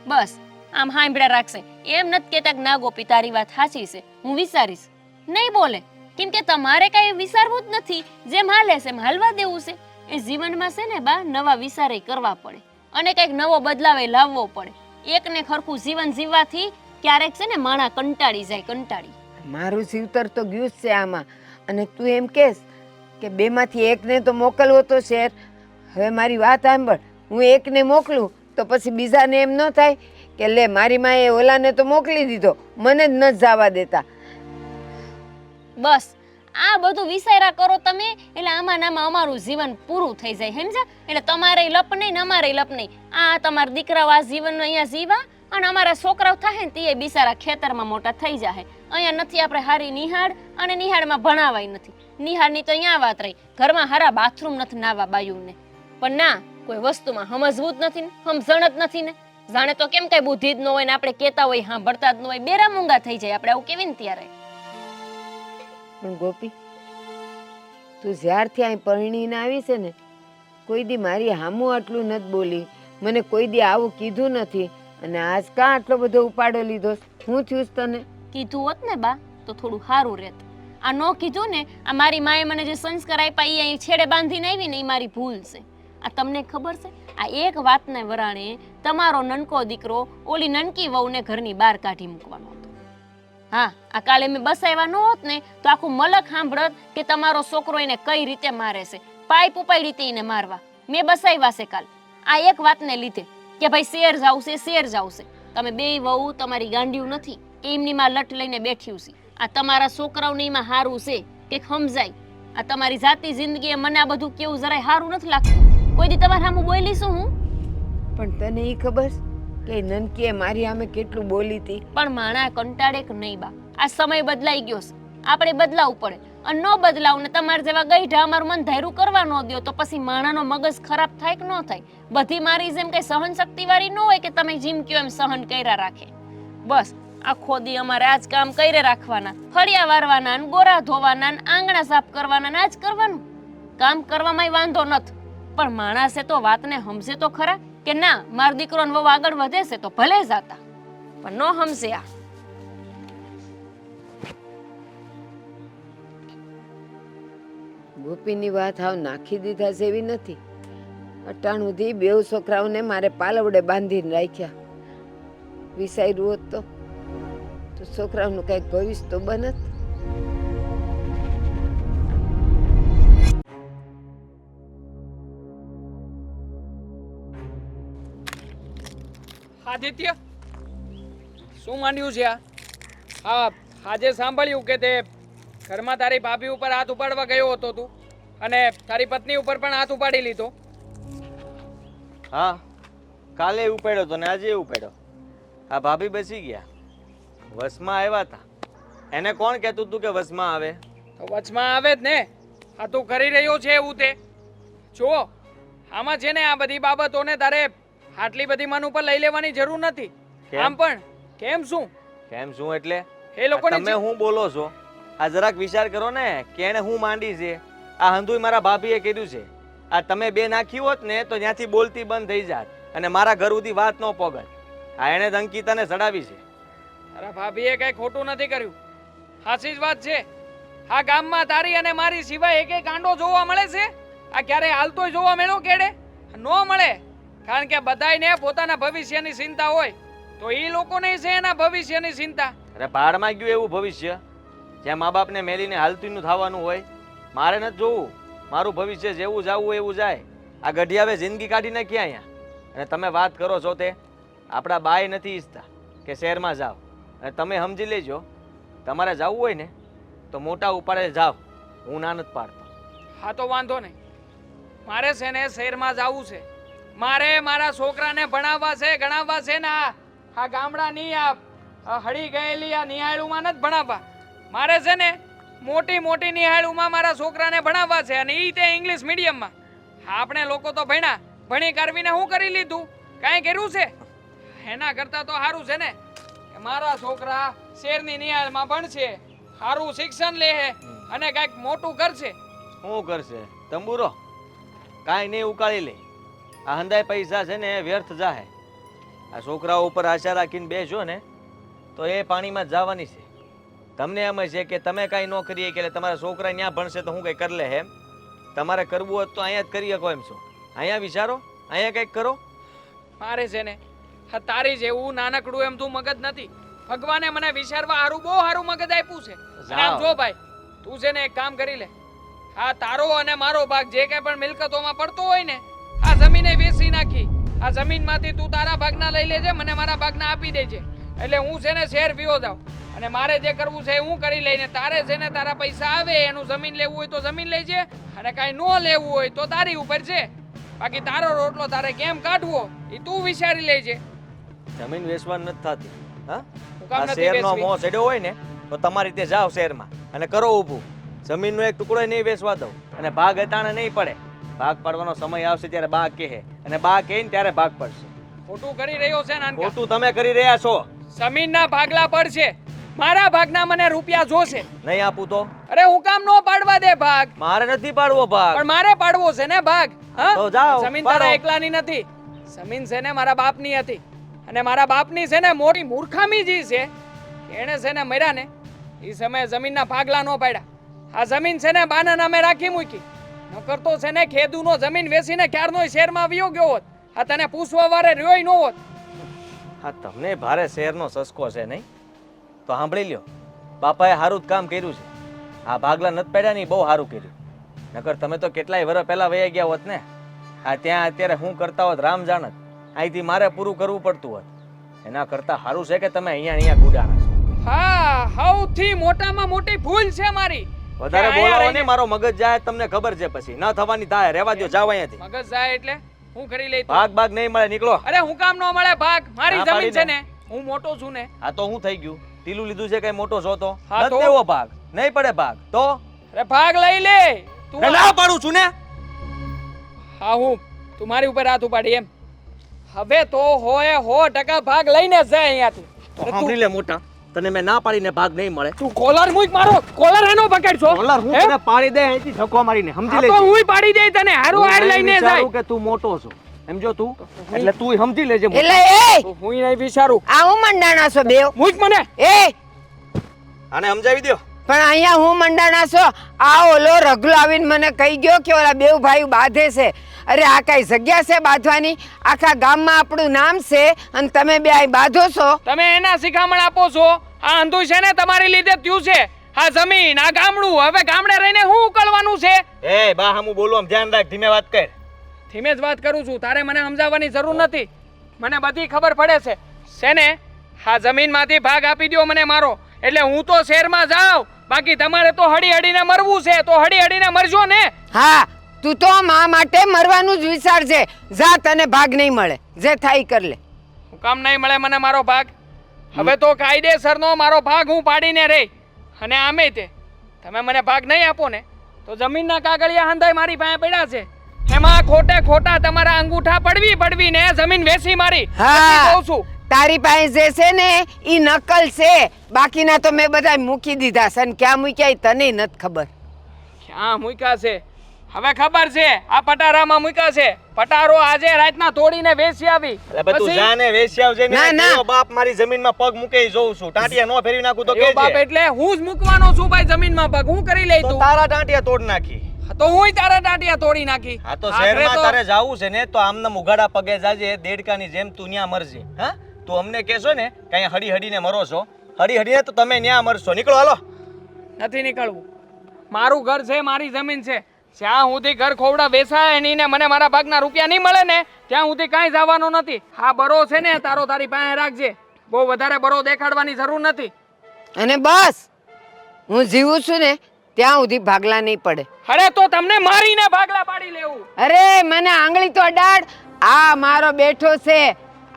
બસ આમ હાંભળ્યા રાખશે. એમ નથી કેતા કે ના ગોપી તારી વાત સાચી છે, હું વિચારીશ. નહીં બોલે, કેમ કે તમારે કઈ વિચારવું જ નથી. જેમ હાલે છે એમ હાલવા દેવું છે. એ જીવનમાં છે ને બા નવા વિચારે કરવા પડે અને કંઈક નવો બદલાવે લાવવો પડે. એકને ખરખું જીવન જીવવાથી ક્યારેક છે ને માણા કંટાળી જાય, કંટાળી. મારું જીવતર તો ગયું જ છે આમાં. અને તું એમ કહેશ કે બેમાંથી એકને તો મોકલવો તો શહેર. હવે મારી વાત સાંભળ, હું એકને મોકલું તો પછી બીજાને એમ ન થાય કે લે મારી માએ ઓલાને તો મોકલી દીધો, મને જ ન જવા દેતા. બસ આ બધું વિચાર્યા કરો તમે એટલે આમાં ને આમાં અમારું જીવન પૂરું થઈ જાય સમજ્યા? એટલે તમારે લપ નહીં ને અમારે લપ નહીં. આ તમારા દીકરાઓ આ જીવન અહીંયા જીવા અને અમારા છોકરાઓ થાય ને તે બિચારા ખેતરમાં મોટા થઈ જાય. અહીંયા નથી આપણે હારી નિહાળ અને નિહાળમાં ભણાવાય નથી. નિહાળની તો અહીંયા વાત રહી, ઘરમાં હારા બાથરૂમ નથી નાવા બાયુને. પણ ના, કોઈ વસ્તુમાં સમજવું જ નથી ને, સમજણ જ નથી ને. જાણે તો કેમ કઈ બુદ્ધિ જ ન હોય ને આપણે કહેતા હોય સાંભળતા જ ન હોય, બેરા મૂંગા થઈ જાય આપણે. આવું કેવી ને ત્યારે પણ ગોપી, તું જ્યારથી અહીં પરણીને આવી છે ને, કોઈ દી મારી હામું આટલું નથી બોલી, મને કોઈ દી આવું કીધું નથી, અને આજ કાં આટલો બધો ઉપાડો લીધો? હું થયું તને? કીધું હોત ને બા તો થોડું સારું રહેત. આ ન કીધું ને, આ મારી માએ મને જે સંસ્કાર આપ્યા એ અહીં છેડે બાંધીને આવી ને એ મારી ભૂલ છે. આ તમને ખબર છે, આ એક વાતને વરાણે તમારો નનકો દીકરો ઓલી નનકી વહુને ઘરની બહાર કાઢી મૂકવાનો હતો. હા, આ કાલે મેં બસાવ્યા ન હોત ને તો આખું મલક સાંભળત કે તમારો છોકરો એને કઈ રીતે મારે છે, પાઇપ ઉપાડી રીતે એને મારવા. મેં બસાવ્યા છે કાલ આ એક વાતને લીધે કે ભાઈ શેર જાવ છે, શેર જાવ છે. તમે બે વહુ તમારી ગાંડિયું નથી કે એમની માં લટ લઈને બેઠ્યું છે. આ તમારા છોકરાઓને એમાં હારું છે કે સમજાય. આ તમારી જાતિ જિંદગીએ મને આ બધું કેવું જરાય હારું નથી લાગતું. કોઈ દી તમારા સામું બોલી છું હું? પણ તને એ ખબર કે નનકીએ મારી સામે કેટલું બોલી હતી? પણ માણા કંટાળે કે નહીં બા, આ સમય બદલાઈ ગયો છે, આપણે બદલાવું પડે. અને ન બદલાવ ને તમારે જેવા ગઈઢા અમારું મન ધાર્યું કરવા ન દો તો પછી માણાનો મગજ ખરાબ થાય કે ન થાય? બધી મારી જેમ કઈ સહન શક્તિ વાળી ન હોય કે તમે જેમ કયો એમ સહન કર્યા રાખે. બસ આખો દી અમારે આજ કામ કર્યા રાખવાના, ફળિયા વારવાના ને ગોરા ધોવાના ને આંગણા સાફ કરવાના ને આજ કરવાનું. કામ કરવામાં વાંધો નથી, પણ માણસે તો વાતને સમજે તો ખરા કે ના મારો દીકરો ને વહુ આગળ વધે છે તો ભલે જાતા, પણ ન સમજે. આ ગોપીની વાત હાવ નાખી દીધા જેવી નથી. અટાણું દી બેઉ છોકરાઓને મારે પાલવડે બાંધીને રાખ્યા. વિસાર્યું હોત તો છોકરાઓનું કઈક ભવિષ્ય તો બનત. આદિત્ય, શું માંડ્યું છે આ? હા, આજે સાંભળ્યું કે તે ઘરમાં તારી ભાભી ઉપર હાથ ઉપાડવા ગયો હતો તું, અને તારી પત્ની ઉપર પણ હાથ ઉપાડી લીધો. હા, કાલે ઉપાડ્યો તો ને આજે ઉપાડ્યો. આ ભાભી બચી ગયા, વસમાં આવ્યા હતા. એને કોણ કહેતું તું કે વસમાં આવે? તો વચમાં આવે જ ને. આ તું કરી રહ્યો છે એવું તે જો. આમાં છે ને આ બધી બાબતોને તારે આટલી બધી મન ઉપર લઈ લેવાની જરૂર નથી. કેમ? આમ પણ કેમ શું? કેમ શું એટલે? એ લોકોને તમે હું બોલો છો? આ જરાક વિચાર કરો ને કે એને હું માંડી છે. આ હંધુય મારા ભાભીએ કીધું છે. આ તમે બે નાખી હોત ને તો ત્યાંથી બોલતી બંધ થઈ જાત અને મારા ઘર સુધી વાત ન પોગત. આ એને જ અંકિતાને ચડાવી છે. તારા ભાભીએ કઈ ખોટું નથી કર્યું, સાચી જ વાત છે. આ ગામમાં તારી અને મારી સિવાય એકે કાંડો જોવા મળે છે? આ ક્યારે હાલતો જોવા મળ્યો કેડે? ન મળે. કારણ કે બધાયને પોતાના ભવિષ્યની ચિંતા હોય, તો એ લોકોને છે એના ભવિષ્યની ચિંતા. અરે પહાડમાં ગયું એવું ભવિષ્ય જ્યાં મા બાપને મેલીને હાલતીનું થવાનું હોય. મારે નથી જોવું. મારું ભવિષ્ય જેવું જાવું હોય એવું જાય. આ ગઢિયાવે જિંદગી કાઢી નાખી અહીંયા. અને તમે વાત કરો છો તે આપણા બાય નથી ઈચ્છતા કે શહેરમાં જાઓ. અને તમે સમજી લેજો, તમારે જવું હોય ને તો મોટા ઉપાડે જાઓ, હું ના નથી પાડતો. હા તો વાંધો નહીં. મારે છે ને શહેરમાં જવું છે. મારે મારા છોકરાને ભણાવવા છે, ગણાવવા છે ને આ ગામડાની આ હળી ગયેલી આ નિહાળુમાં નથી ભણાવવા. મારે છે ને મોટી મોટી નિહાળુમાં મારા છોકરાને ભણાવવા છે, અને ઈ તે ઇંગ્લિશ મીડિયમમાં. આપણે લોકો તો ભણ્યા, ભણી કરવીને શું કરી લીધું? કાંઈ કર્યું છે? એના કરતાં તો સારું છે ને કે મારા છોકરા શહેરની નિહાળમાં ભણશે, સારું શિક્ષણ લે અને કાંઈક મોટું કરશે. શું કરશે? તંબુરો કાંઈ નહીં ઉકાળી લે. આ હંધાય પૈસા છે ને વ્યર્થ જાહે. આ છોકરાઓ ઉપર આશા રાખીને બેસો ને તો એ પાણીમાં જ જવાની છે. તમને એમ છે કે તમે કાંઈ ન કરીએ કે તમારા છોકરા ત્યાં ભણશે તો હું કંઈ કરી લે એમ? તમારે કરવું હોય તો અહીંયા જ કરી શકો એમ છો. અહીંયા વિચારો, અહીંયા કંઈક કરો. મારે છે ને આ તારી જેવું નાનકડું એમ તું મગજ નથી. ભગવાને મને વિચારવા હારું બહુ હારું મગજ આપ્યું છે. અને આમ જો ભાઈ, તું છે ને એક કામ કરી લે. આ તારો અને મારો ભાગ જે કઈ પણ મિલકતોમાં પડતો હોય ને, આ જમીને વેચી નાખી. આ જમીનમાંથી તું તારા ભાગના લઈ લેજે, મને મારા ભાગના આપી દેજે. એટલે હું છે ને શહેર વિયો જાઉં અને મારે જે કરવું છે એ હું કરી લઈને તારે છે ને તારા પૈસા આવે એનું જમીન લેવું હોય તો જમીન લેજે અને કાંઈ ન લેવું હોય તો તારી ઉપર છે. બાકી તારો રોટલો તારે કેમ કાઢવો એ તું વિચારી લેજે. જમીન વેચવાની નથી થતી. હા, હું કામ આ નથી શેરનો વેચવી? મોહ ચડ્યો હોય ને તો તમારી રીતે જાઓ શહેરમાં અને કરો ઊભું. જમીનનો એક ટુકડો નહીં વેચવા દઉં અને ભાગ અટાણે નહીં પડે. ભાગ પાડવાનો સમય આવશે ત્યારે બા કહે અને બા કહે ને ત્યારે ભાગ પડશે. ખોટું કરી રહ્યો છે નાનકા. ખોટું તમે કરી રહ્યા છો. જમીનના ભાગલા પડશે. મારા ભાગના મને રૂપિયા જોશે. નહીં આપું તો અરે હું કામ નો પાડવા દે ભાગ. મારે નથી પાડવો ભાગ. પણ મારે પાડવો છે ને ભાગ. હા? તો જાઓ, જમીન પાડો. તારા એકલાની નથી. જમીન છે ને મારા બાપની હતી અને મારા બાપની છે ને મોટી મૂર્ખામી જે છે એણે છે ને મર્યા ને એ સમયે જમીનના ભાગલા ન પાડ્યા. આ જમીન છે ને બાના નામે રાખી મૂકી. નકર તો છે ને ખેડૂનો જમીન વેચીને ક્યારનો શહેરમાં વયો ગયો હોત. આ તને પૂછવા વારે રહ્યોય ન હોત. હા, તમને ભારે શહેરનો સસકો છે નહીં? તો સાંભળી લ્યો, બાપાએ સારું જ કામ કર્યું છે. આ ભાગલા નથી પડ્યા ને ઈ બહુ સારું કર્યું. નકર તમે તો કેટલાય વર્ષ પહેલા વયા ગયા હોત ને. આ ત્યાં અત્યારે હું કરતા હોત રામ જાણત. અહીંથી મારે પૂરું કરવું પડતું હોત. એના કરતા સારું છે કે તમે અહીંયા ગુડાણા છો. હા, સૌથી મોટામાં મોટી ભૂલ છે મારી. વધારે કે બોલાવો અહીંયા ને, મારો મગજ જાય તમને ખબર છે. પછી ન થવાની થાય, રહેવા દો, જાવ અહીંયાથી. મગજ જાય એટલે હું કરી લઈ તું? ભાગ ભાગ નહીં મળે, નીકળો. અરે હું કામ નો મળે ભાગ? મારી ના જમીન પાડી છે ને. ને, હું મોટો છું ને. આ તો હું થઈ ગયું, ટીલું લીધું છે કઈ મોટો છો તો હા નથી તો? દેવો ભાગ, નહીં પડે ભાગ તો અરે ભાગ લઈ લે તું. ના પાડું છું ને. હા, હું તું મારી ઉપર હાથ ઉપાડી એમ? હવે તો હોય 100% ભાગ લઈને જ જાય અહીંયાથી. તો અરે સાંભળી લે મોટા, તને મેં ના પાડીને ભાગ નહીં મળે. તું કોલર મૂક મારો. કોલર એનો પકડશો? ડોલર હું હે? તને પાડી દે અહીંથી ધક્કો મારીને, સમજી હા લેજે. તો હુંય પાડી દઈ તને. હારું હું હાર નહીં લઈને વિચારું જાય. કે તું મોટો છો, સમજો તું, એટલે તું સમજી લેજે મોટો. એટલે એ હું નહીં વિચારું. આ હું મંડાણા છો બેવ? મૂક મને. એ આને સમજાવી દ્યો. પણ અહીંયા હું મંડાણા છો? આ ઓલો રગલો આવીને મને કહી ગયો કે ઓલા બેવ ભાઈ બાંધે છે. અરે આ કઈ જગ્યા છે બાંધવાની? આખા ગામમાં આપણું નામ છે અને તમે બે અહીં બાંધો છો? તમે એના શિખામણ આપો છો. આ અંધું છે ને તમારી લીધે થયું છે. આ જમીન, આ ગામડું, હવે ગામડે રહીને શું ઉકળવાનું છે? એ બા હામું બોલું, આમ ધ્યાન રાખ, ધીમે વાત કર. ધીમે જ વાત કરું છું. તારે મને સમજાવવાની જરૂર નથી. મને બધી ખબર પડે છે. છે ને, આ જમીનમાંથી ભાગ આપી દ્યો મને મારો, એટલે હું તો શહેરમાં જાઉં. બાકી તમારે તો હળી હળીને મરવું છે તો હળી હળીને મરજો ને. હા, તું તો મા માટે મરવાનું જ વિચારજે. જા, તને ભાગ નહીં મળે. જે થાય ઈ કર લે. હું કામ નહીં મળે મને મારો ભાગ? હવે તો કાયદેસરનો મારો ભાગ હું પાડીને રહી. અને આમે તે તમે મને ભાગ નહીં આપો ને તો જમીનના કાગળિયા હંધાઈ મારી પાસે પડ્યા છે. એમાં ખોટે ખોટા તમારા અંગૂઠા પડવીને જમીન વેચી મારી. હા. કહું છું. તારી પાસે જે છે ને ઈ નકલ છે. બાકીના તો મેં બધા મૂકી દીધા છે. અને ક્યાં મૂક્યા ઈ તને નથી ખબર. ક્યાં મૂક્યા છે? હવે ખબર છે. આ પટારામાં મૂક્યા છે. પટારો આજે રાતના તોડીને વેચી આવી. એટલે બધું પછી જાને વેચી આવજે ને. ના, ના. કેવો બાપ મારી જમીનમાં પગ મૂકે ઈ જોઉં છું. ટાંટિયા નો ફેરવી નાખું તો એવો બાપ કેજે. એટલે હું જ મૂકવાનો છું ભાઈ જમીનમાં પગ. હું કરી લઈ તો તું? તારા ટાંટિયા તોડ નાખી. તો હુંય તારા ટાટિયા તોડી નાખી. હા તો આખરે શહેરમાં તો- તારે જાવું છે ને તો આમના ઉઘાડા પગે જાજે, દેડકાની જેમ તું ન્યા મરજે. હા, તું અમને કહેશો ને કઈ હડી હડીને મરો છો, હડી હડીને તો તમે ન્યા મરશો. નીકળો, હાલો. નથી નીકળવું. મારું ઘર છે, મારી જમીન છે. જ્યાં સુધી ઘર ખોવડા વેચાય નહીં ને મને મારા ભાગના રૂપિયા નહીં મળે ને ત્યાં સુધી કાંઈ જવાનું નથી. હા, બરો છે ને તારો તારી પાસે રાખજે. બહુ વધારે બરો દેખાડવાની જરૂર નથી. અને બસ, હું જીવું છું ને ત્યાં સુધી ભાગલા નહીં પડે. અરે તો તમને મારીને ભાગલા પાડી લેવું. અરે મને આંગળી તો અડાડ. આ મારો બેઠો છે,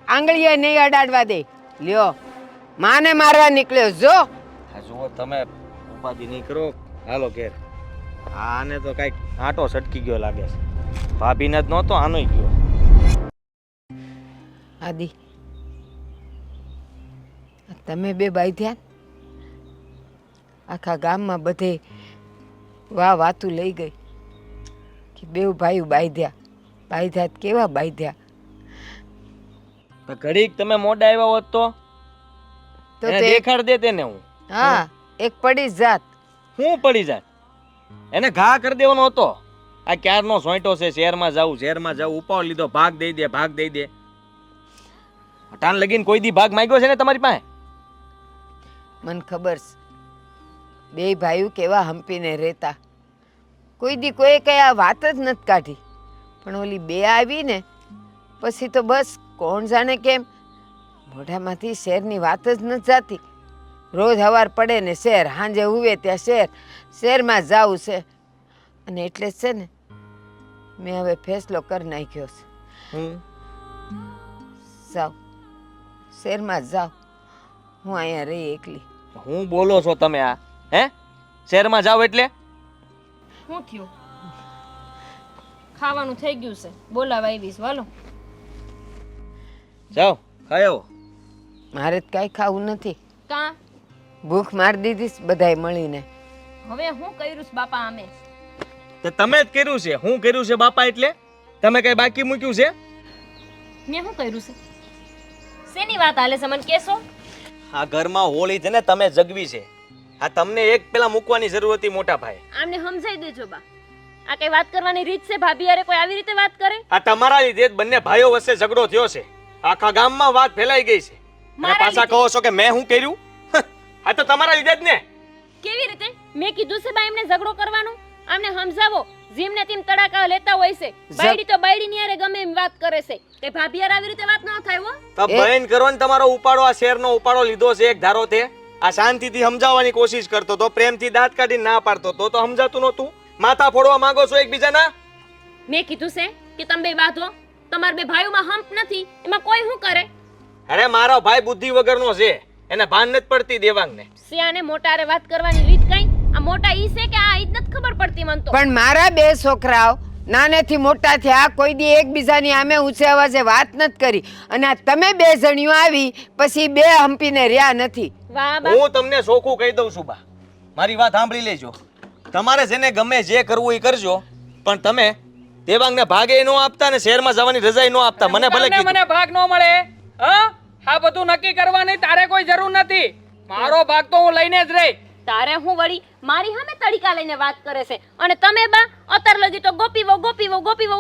આંગળીએ નહીં અડાડવા દે. લ્યો, માને મારવા નીકળ્યો જો. હા જુઓ, તમે ઉપાધિ નહીં કરો, હાલો ઘેર. આને તો કઈક આંટો સટકી ગયો લાગે છે. ભાભીને જ નહોતો, આનોય ગયો. આદિ, તમે બે બાઈ ધ્યાન આખા ગામમાં બધે વાતું લઈ ગઈ કે બેવ ભાઈ બાંધ્યા કેવા બાંધ્યા. તો ઘડીક તમે મોડા આવ્યા હોત તો તો એને તે દેખાડ દે તેને. હું હા, એક પડી જ જાત. હું પડી જાય, એને ઘા કરી દેવાનો હતો. આ ક્યારનો સોંટો છે, શહેરમાં જાવું, ઉપાડ લીધો, ભાગ દઈ દે. ટાણ લગીને કોઈ દી ભાગ માંગ્યો છે ને તમારી પાસે? મને ખબર છે બે ભાઈઓ કેવા હંપીને રહેતા. કોઈ દી કોઈ કઈ આ વાત જ નથી કાઢી. પણ ઓલી બે આવી ને પછી તો બસ કોણ જાણે કેમ મોઢામાંથી શેરની વાત જ નથી જાતી. રોજ સવાર પડે ને શહેર, સાંજે ઉવે ત્યાં શહેર, શહેરમાં જાવું છે. અને એટલે જ છે ને મેં હવે ફેસલો કરી નાખ્યો છે. જાવ શહેરમાં જાવ, હું અહીંયા રહી એકલી. હું બોલો છો તમે આ? હે, શહેરમાં જાવ એટલે? શું થયું? ખાવાનું થઈ ગયું છે, બોલાવા આવીશ. વાલો જાઓ ખાઈ આવો. મારે તો કાંઈ ખાવું નથી, કાં ભૂખ મારી દીધી છે બધાય મળીને. હવે હું કર્યું છે બાપા? અમે તો તમે જ કર્યું છે. હું કર્યું છે બાપા એટલે? તમે કઈ બાકી મૂક્યું છે? મેં શું કર્યું છે? શેની વાત હાલે છે મને કહેશો? આ ઘરમાં હોળી છે ને તમે જગવી છે. આ તમને એક પેલા મૂકવાની જરૂર હતી મોટા ભાઈ. આમને સમજાઈ દેજો બા. આ કઈ વાત કરવાની રીત છે? ભાભી યારે કોઈ આવી રીતે વાત કરે? આ તમારા લીધે જ બંને ભાઈઓ વચ્ચે ઝઘડો થયો છે. આખા ગામમાં વાત ફેલાઈ ગઈ છે. અને મારા પાછા લીધે? કહો છો કે મેં શું કર્યું? આ તો તમારા લીધે જ ને. કેવી રીતે? મેં કીધું છે બા એમને ઝઘડો કરવાનો? આમને સમજાવો. જેમને તેમ તડાકા લેતા હોય છે. બાયડી તો બાયડી ની યારે ગમે એમ વાત કરે છે. તે ભાભી યારે આવી રીતે વાત ન થાય હો. તો બહેન કરો ને તમારો ઉપાડો. આ શેરનો ઉપાડો લીધો છે એક ધારો તે. આ શાંતિથી સમજાવવાની કોશિશ કરતો તો, પ્રેમથી દાંત કાઢીને ના પાડતો તો સમજાતું નહોતું. માથા ફોડવા માંગો છો એકબીજાના? મેં કીધું છે કે તમે બે બાંધો. તમારા બે ભાઈઓમાં હંપ નથી, એમાં કોઈ શું કરે? અરે મારો ભાઈ બુદ્ધિ વગરનો છે, એને ભાન નથી પડતી દેવાંગને. સિયાને મોટારે વાત કરવાની રીત કઈ? આ મોટા ઈ છે કે આ ઈ જ નથી ખબર પડતી મન તો. પણ મારા બે છોકરાઓ નાનેથી મોટા થયા, કોઈ દી એકબીજાની આમે ઊંચે અવાજે વાત નથી કરી. અને આ તમે બે જણીઓ આવી પછી બે હંપીને રહ્યા નથી. વાહ બા. હું તમને ચોખ્ખું કહી દઉં છું બા, મારી વાત સાંભળી લેજો. તમારે જેને ગમે જે કરવું એ કરજો, પણ તમે દેવાંગને ભાગે ન આપતા ને શહેરમાં જવાની રજા ન આપતા. મને ભલે કીધું. મને ભાગ ન મળે. હા, આ બધું નક્કી કરવાની તારે કોઈ જરૂર નથી. મારો ભાગ તો હું લઈને જ રહી. તારે હું વળી મારી સામે તડીકા લઈને વાત કરે છે? અને તમે બા અત્યાર લગી તો ગોપીવો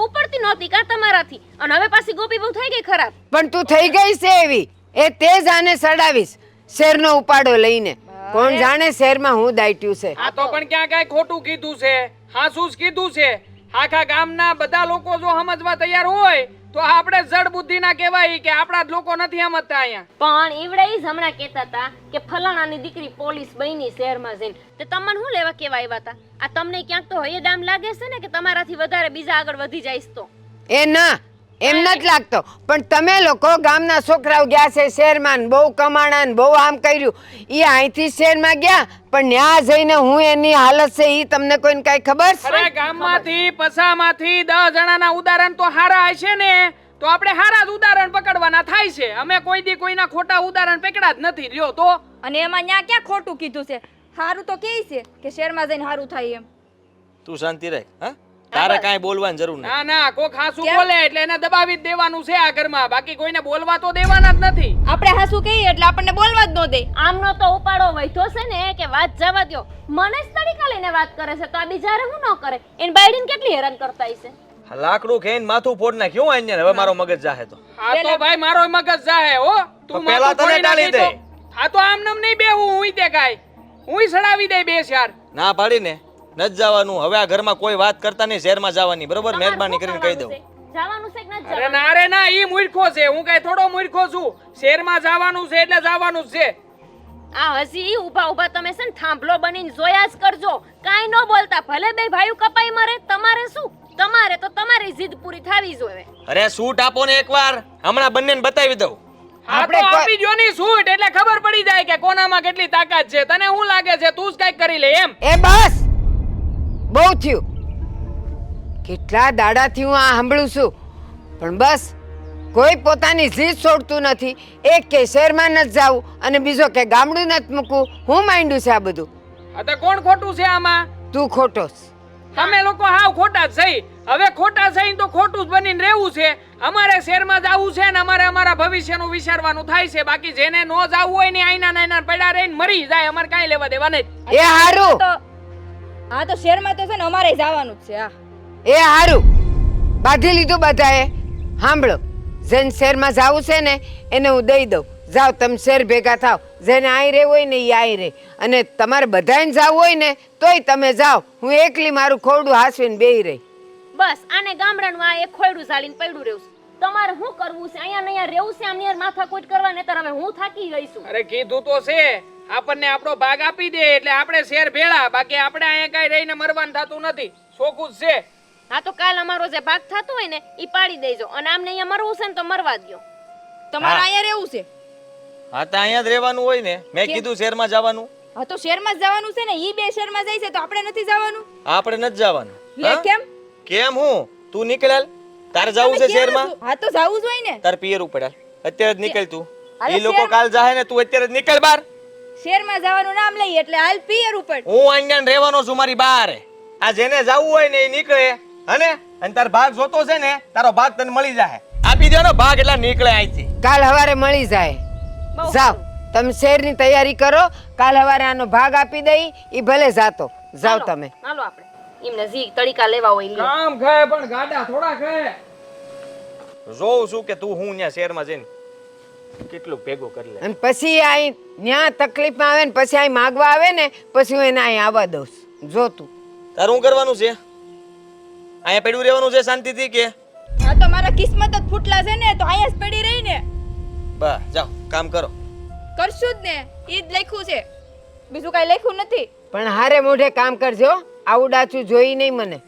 ઉપડતી નહોતી કા તમારાથી, અને હવે પાછી ગોપીવો થઈ ગઈ ખરાબ. પણ તું થઈ ગઈ છે એવી, એ તે જ આને સડાવીશ શેરનો ઉપાડો લઈને. કોણ જાણે શેરમાં હું દાટ્યું છે. આ તો પણ ક્યાં કાંઈ ખોટું કીધું છે, હાસું જ કીધું છે. આખા ગામના બધા લોકો જો સમજવા તૈયાર હોય તો આપણે જડ બુદ્ધિ ના કહેવાય કે આપણા જ લોકો નથી સમજતા અહીંયા. પણ ઈવડે ઈ જ હમણાં કહેતા હતા કે ફલાણાની દીકરી પોલીસ બની શહેરમાં જઈને. તે તમને શું લેવા કેવા આવ્યા હતા? આ તમને ક્યાંક તો હૈયે દામ લાગે છે ને કે તમારાથી વધારે બીજા આગળ વધી જઈશ તો? એ ના, એમ નથી લાગતો. પણ તમે લોકો ગામના છોકરાઓ ગયા છે શહેરમાં, ને બહુ કમાણા ને બહુ આમ કર્યું. એ અહીંથી શહેરમાં ગયા, પણ ત્યાં જઈને હું એની હાલત છે એ તમને કોઈને કાંઈ ખબર છે? અરે ગામમાંથી પસામાંથી 10 જણાના ઉદાહરણ તો હારા હશે ને, તો આપણે હારા જ ઉદાહરણ પકડવાના થાય છે. અમે કોઈ દી કોઈના ખોટા ઉદાહરણ પકડ્યા જ નથી. લ્યો તો. અને એમાં ન્યા ક્યાં ખોટું કીધું છે? હારું તો કે છે કે શહેરમાં જઈને હારું થાય એમ. તું શાંતિ રાખ. હા, તારે કાંઈ બોલવાની જરૂર નથી. ના ના, કોઈ ખાસું બોલે એટલે એને દબાવી જ દેવાનું છે આ ઘરમાં. બાકી કોઈને બોલવા તો દેવાના જ નથી. આપણે હાસું કહીએ એટલે આપણને બોલવા જ ન દે. આમનો તો ઉપાડો વૈધો છે ને કે વાત જવા દ્યો. મને જ તડીકા લઈને વાત કરે છે તો આ બીજારે હું ન કરે? એન બાયડીને કેટલી હેરાન કરતા હશે. આ લાકડું ખાઈને માથું ફોડ નાખ્યું અહીંયા. હવે મારો મગજ જાહે તો. આ તો ભાઈ મારો મગજ જાહે હો. તું તો પેલા માથું તને ફોડી ટાળી નાખી દે. તો. આ તો આમ નમ નહીં બેહું હું તે કાઈ. હું સડાવી દે બે ચાર. ના પાડીને નથી જવાનું. હવે આ ઘરમાં કોઈ વાત કરતા નહીં, શહેરમાં જવાની. બરોબર? મહેરબાની કરીને કહી દઉં. જવાનું છે કે નથી અરે જવાનું? ના રે ના, ઈ મૂર્ખો છે. હું કઈ થોડો મૂર્ખો છું. શહેરમાં જવાનું છે એટલે જવાનું જ છે. આ હજી ઊભા ઊભા તમે છે ને થાંભલો બનીને જોયા જ કરજો. કાંઈ ન બોલતા. ભલે બે ભાઈઓ કપાઈ મરે, તમારે શું? તમારે તો તમારી જીદ પૂરી થવી જોઈએ. અરે સૂટ આપો ને એકવાર, હમણાં બંનેને બતાવી દઉં. આપણે આપી જો ની છૂટ એટલે ખબર પડી જાય કે કોનામાં કેટલી તાકાત છે. તને શું લાગે છે તું જ કઈક કરી લે એમ? એ બસ, બહુ થયું. કેટલા દાડાથી હું આ સાંભળું છું, પણ બસ કોઈ પોતાની જીદ છોડતું નથી. એક કે શહેરમાં નથી જવું અને બીજો કે ગામડું નથી મૂકવું. હું માંડ્યું છે આ બધું? આ તો કોણ ખોટું છે આમાં? તું ખોટો છે. તમે લોકો હાવ ખોટા જ થઈ. હવે ખોટા થઈ તો ખોટું જ બનીને રહેવું છે. અમારે શહેરમાં જવું છે ને અમારે અમારા ભવિષ્યનું વિચારવાનું થાય છે. બાકી જેને નો જવું હોય ને આઈના નાના પડ્યા રહીને મરી જાય. અમારે કાંઈ લેવા દેવા નહીં. એ હારું, તો હા તો શહેરમાં તો છે ને અમારે જવાનું જ છે. હા એ હારું, બાંધી લીધું બધાએ. સાંભળો, જેને શહેરમાં જવું છે ને એને હું દઈ દઉં. જાઓ તમે શહેર ભેગા થાવ. જેને આઈ રહેવું હોય ને એ આઈ રહે. અને તમારે બધાને જવું હોય ને તોય તમે જાઓ. હું એકલી મારું ખોરડું હાસવીને બેહી રહી. બસ આને ગામડાનું આ એક ખોયડું ઝાલીને પડ્યું રહેવું છે. તમારે શું કરવું છે? અહીંયા ને અહીંયા રહેવું છે? આમની યાર માથાકૂટ કરવા, નહીંતર હવે હું થાકી ગઈ છું. અરે કીધું તો છે. આપણને આપણો ભાગ આપી દે એટલે આપણે શેર ભેળા, બાકી આપણે અહીંયા કાંઈ રહીને મરવાનું થતું નથી. ચોખ્ખું જ છે. હા તો કાલ અમારો જે ભાગ થતો હોય ને ઈ પાડી દેજો, અને આમને અહીંયા મરવું છે ને તો મરવા દ્યો. તમારે અહીંયા રહેવું છે? હા તો અહીંયા જ રહેવાનું હોય ને. મેં કીધું શહેરમાં જવાનું. હા તો શહેરમાં જ જવાનું છે ને. ઈ બે શહેરમાં જાય છે તો આપણે નથી જવાનું? આપણે નથી જવાનું. લે કેમ? કેમ હું? તું નીકળ હાલ. તારે જવું છે શહેરમાં? હા તો જાવું જ હોય ને. તાર પિયર ઉપર હાલ. અત્યારે જ નીકળ તું. હાલે એ લોકો કાલ જાહે ને, તું અત્યારે જ નીકળ બહાર. શહેરમાં જવાનું નામ લઈએ એટલે હાલ પિયર ઉપર. હું અહીંયા રહેવાનો છું મારી બહાર. આ જેને જવું હોય ને એ નીકળે. હને? અને તાર ભાગ જોતો છે ને, તારો ભાગ તને મળી જાય. આપી દો ને ભાગ એટલે નીકળે અહીંથી. કાલ સવારે મળી જાય. જાઓ તમે શેરની તૈયારી કરો, કાલ સવારે આનો ભાગ આપી દઈ, ઈ ભલે જાતો. જાઓ તમે. હાલો આપણે એમને જી તડીકા લેવા હોય લ્યો. કામ ખાય પણ ગાડા થોડા ખાય. જોઉં છું કે તું હું ત્યાં શહેરમાં જઈને કેટલું ભેગું કરી લે. અને પછી અહીં ન્યા તકલીફમાં આવે ને પછી અહીં માગવા આવે ને પછી હું એને અહીં આવવા દઉં છું. જો તું તારું શું કરવાનું છે? અહીંયા પડ્યું રહેવાનું છે શાંતિથી કે? હા તો મારા કિસ્મત જ ફૂટલા છે ને, તો અહીંયા જ પડી રહી ને. બસ જાઓ કામ કરો. કરશું જ ને. ઈ જ લખ્યું છે, બીજું કઈ લખ્યું નથી. પણ હારે મોઢે કામ કરજો, આવું ડાચું જોઈ નહીં મને.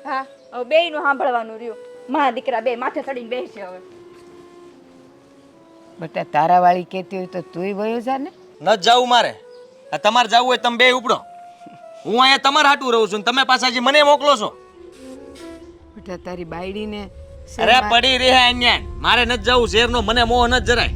હા હવે બેય નું સાંભળવાનું રહ્યું. મા દીકરા બે માથે ચડીને બેસશે હવે. બટા તારા વાળી કહેતી હોય તો તુંય વયો જા ને. ન જાવું મારે. આ તમારે જાવું હોય તમે બે ઉપડો. હું અહીંયા તમારે હાટું રહું છું ને તમે પાછા હજી મને મોકલો છો. બટા તારી બાયડીને અરે પડી રહે અહીંયા. મારે નથી જવું શહેરનો, મને મોહ નથી જરાય.